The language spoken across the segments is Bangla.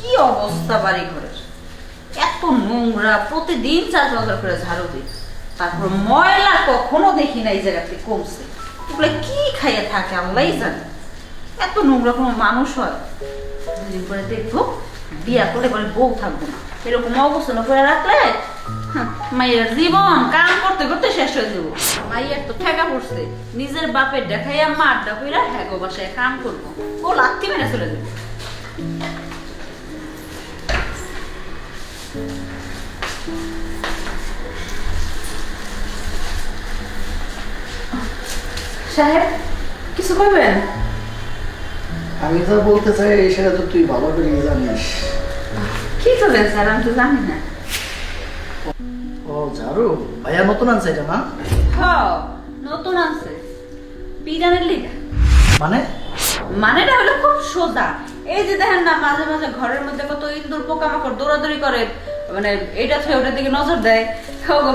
কি অবস্থা বাড়ি ঘরের, এত নোংরা, প্রতিদিন 4 করে ঝাড়ু দিই, তারপর ময়লা কখনো দেখি না এই জায়গাতে কমছে। এগুলো কি খাইয়ে থাকে আল্লাহই জানে। এত নোংরা কোনো মানুষ হয়? দুদিন পরে দেখবো বিয়া করে করে বউ থাকবো না, এরকম অবস্থা করে রাখলে মাইয়ের জীবন কাম করতে করতে শেষ হয়ে যাবো। মাইয়ের তো ঠেকা পড়ছে, নিজের বাপের দেখাইয়া মারটা কইরা হ্যাঁ গো বাসায় কাম করবো, ও লাত্তি মেরে চলে যাবে। সাহেব কিছু করবেন? আমি তো বলতে চাই সেটা তো তুই ভালো করে জানিস। কি করবেন স্যার? আমি তো জানি না। ও ঝাড়ু ভাইয়া নতুন আনছে এটা না? হ্যাঁ নতুন আছে, বিরিয়ানির লিগা। মানে মানেটা হলো খুব সোজা। এই যে দেখেন না মাঝে মাঝে ঘরের মধ্যে কত ইন্দুর পোকামাকড় দৌড়াদৌড়ি করে, মানে এটা থেকে ওটার দিকে নজর দেয়,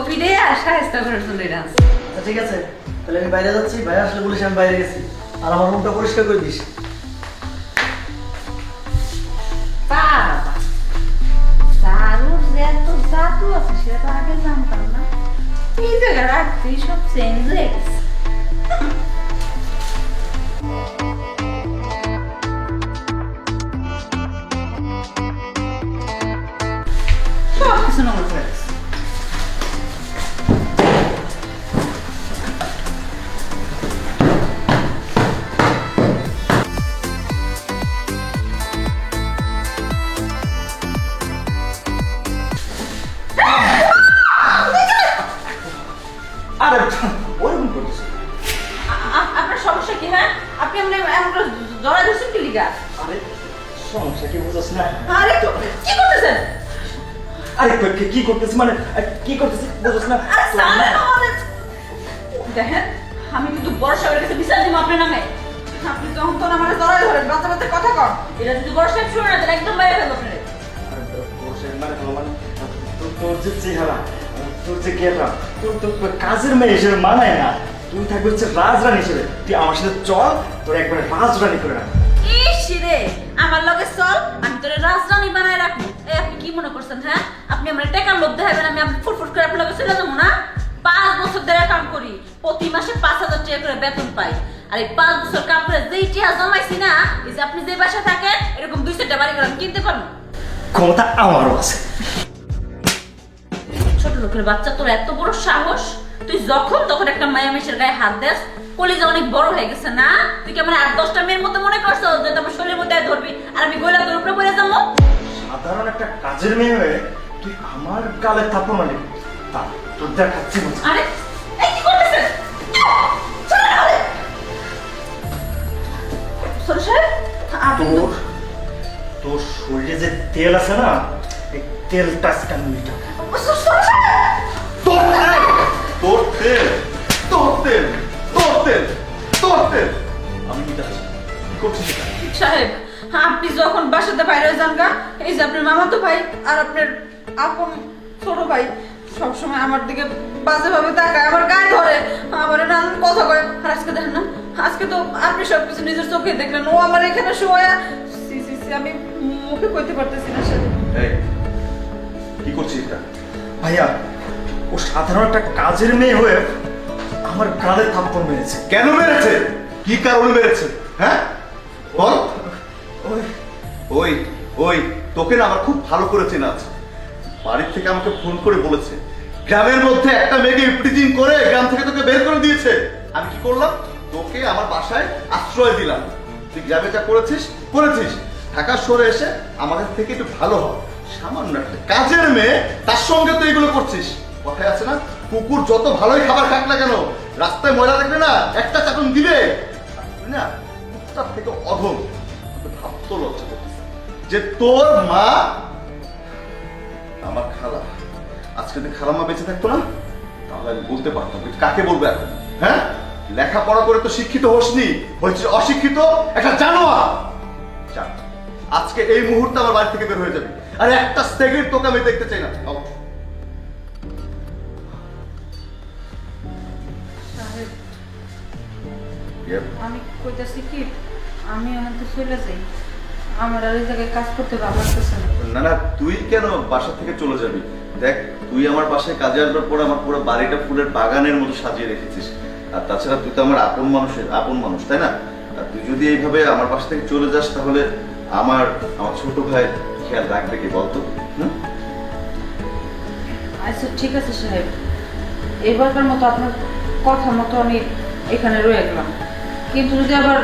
ফিরে আর সাহেস্তা করার জন্য এটা আছে। আচ্ছা ঠিক আছে, তাহলে আমি বাইরে যাচ্ছি, ভাইয়া আসলে বলিস আমি বাইরে গেছি, আর আমার রুমটা পরিষ্কার করে দিস। বাবা, দারুর যে এত জাদু আছে সেটা তো আগে জানতাম না। এই জায়গা রাখতেই সব চেঞ্জ হয়ে গেছে। সব কিছু নোংরা করে গেছে। আরে ওরকম করতেছে। আপনার সমস্যা কি? হ্যাঁ আপনি এমন জড়াই দিচ্ছেন কি লিগা? আরে সমস্যা কি বুঝছ না? আরে কি করতেছেন? আরে কি করতেছিস মানে কি করতেছিস বুঝছ না? দেখেন আমি কিন্তু বড় সাহেবের কাছে বিচার দিব আপনার নামে। আপনি তখন তো আমার জড়াই ধরেন, বাচ্চা বাচ্চা কথা কন। এটা যদি বড় সাহেব শুনে না তাহলে একদম বাইরে ফেলবো আপনার। তোর যে চেহারা, তোর যে গেটা, তোর কাজের মেয়ে হিসেবে মানায় না। তুই থাকবি হচ্ছে রাজরানী হিসেবে। তুই আমার সাথে চল, তোর একবারে রাজরানী করে রাখ। ইস রে, আমার লগে চল, আমি তোরে রাজরানী বানায় রাখবো। এই আপনি কি মনে করছেন? হ্যাঁ আপনি আমার টাকার লোভ দেখাবেন, আমি ফুটফুট করে আপনার লগে চলে যাবো না? 5 বছর ধরে কাম করি, প্রতি মাসে 5,000 টাকা করে বেতন পাই। আর এই 5 বছর কাম করে যেই টিয়া জমাইছি না, এই যে আপনি যে বাসায় থাকেন এরকম 200টা বাড়ি করে আমি কিনতে পারবো। ক্ষমতা আমারও আছে। ছোট লোকের বাচ্চা, তোর এত বড় সাহস! তুই যখন তখন একটা মায়া মেশের গায়ে হাত দেস। কলিজা অনেক বড় হয়ে গেছে না? তুই কি আমার 8-10টা মেয়ের মতো মনে করছো যে তোমার শরীরের মধ্যে ধরবি আর আমি গলা তোর উপরে পড়ে যাবো? সাধারণ একটা কাজের মেয়ে হয়ে তুই আমার গালে থাপ্পড় মারলি, তা তোর দেখাচ্ছি। আরে এই কি করতেছেন? চলে আরে ছোট সাহেব, তোর তোর শরীরে যে তেল আছে না, এই তেলটা স্ক্যান মিটা। তোর তেল, তোর তেল, তোর তেল, তোর তেল আমি মিটাচ্ছি। কি করছিস এটা? সাহেব আপনি যখন বাসাতে বাইরে যান গা, এই যে আপনার মামাতো ভাই আর আপনার আপন ছোট ভাই সবসময় আমার দিকে বাজে ভাবে তাকায়, আমার গায়ে ধরে, আমার নানান কথা কয়। আর আজকে দেখেন না, আজকে তো আপনি সবকিছু নিজের চোখে দেখলেন। ও আমার এখানে শোয়া, সি সি সি, আমি মুখে কইতে পারতেছি না সাহেব। এই কি করছিস এটা? ভাইয়া, ও সাধারণ একটা কাজের মেয়ে হয়ে আমার গালে থাপ্পড় মেরেছে। কেন মেরেছে? কি কারণে মেরেছে? হ্যাঁ বল। ওই ওই ওই তোকে না আমার খুব ভালো করে চেনা আছে। বাড়ির থেকে আমাকে ফোন করে বলেছে গ্রামের মধ্যে একটা মেয়েকে ইফটিজিং করে গ্রাম থেকে তোকে বের করে দিয়েছে। আমি কি করলাম? তোকে আমার বাসায় আশ্রয় দিলাম। তুই গ্রামে যা করেছিস করেছিস, ঢাকা শহরে এসে আমাদের থেকে একটু ভালো হ। সামান্য একটা কাজের মেয়ে, তার সঙ্গে তুই এগুলো করছিস। কথায় আছে না, কুকুর যত ভালোই খাবার খাক না কেন, রাস্তায় ময়লা দেখবে না একটা চাটন দিবে। আর তুই না কুত্তার থেকে অধম। ভাবতো লজ্জা করছিস যে তোর মা আমার খালা। আজকে যদি খালাম্মা বেঁচে থাকতো না, তাহলে আমি বলতে পারতাম কাকে বলবো এখন। হ্যাঁ লেখাপড়া করে তো শিক্ষিত হোসনি, হয়েছিস অশিক্ষিত একটা জানোয়ার। যা, আজকে এই মুহূর্তে আমার বাড়ি থেকে বের হয়ে যাবে, আর একটা সেকেন্ড তোকে আমি দেখতে চাই না। সাহেব আমি কইতাছি কি, আমি এখন তো চলে যাই। আমার আর এই জায়গায় কাজ করতে ভালো লাগতেছে না। না না, তুই কেন বাসা থেকে চলে যাবি? দেখ, তুই আমার বাসায় কাজে আসবার পর আমার পুরো বাড়িটা ফুলের বাগানের মতো সাজিয়ে রেখেছিস। আর তাছাড়া তুই তো আমার আপন মানুষ, তাই না? আর তুই যদি এইভাবে আমার বাসা থেকে চলে যাস তাহলে আমার ছোট ভাই খেয়াল রাখবে কি বলতো? হুম? আচ্ছা ঠিক আছে সাহেব, এবারকার মতো আপনার কথা মতো আমি এখানে রয়ে গেলাম, কিন্তু যদি আবার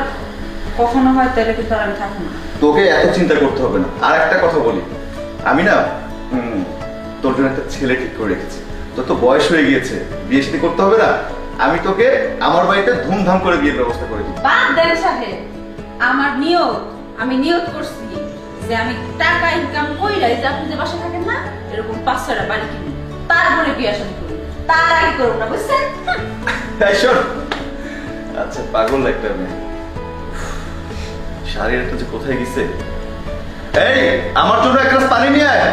কখনো হয় তাহলে কিন্তু আর আমি থাকবো না। তোকে এত চিন্তা করতে হবে না। আর একটা কথা বলি, আমি না তোর জন্য একটা ছেলে ঠিক করে রেখেছি। তোর তো বয়স হয়ে গিয়েছে, বিয়ে শাদী করতে হবে না। আমি তোকে আমার বাড়িতে ধুমধাম করে বিয়ের ব্যবস্থা করে দিই। বাদ দেন সাহেব, আমার আমি নিয়ত করছি যে আমি টাকা ইনকাম কইরাই যে আপনি যে বাসায় থাকেন না, এরকম 5-6টা বাড়ি কিনি, তারপরে বিয়ে শাদী করব, তার আগে করব না, বুঝছেন? এই শোন, আচ্ছা পাগল একটা মেয়ে, শাড়ির একটা যে কোথায় গেছে। এই, আমার জন্য এক গ্লাস পানি নিয়ে আয়।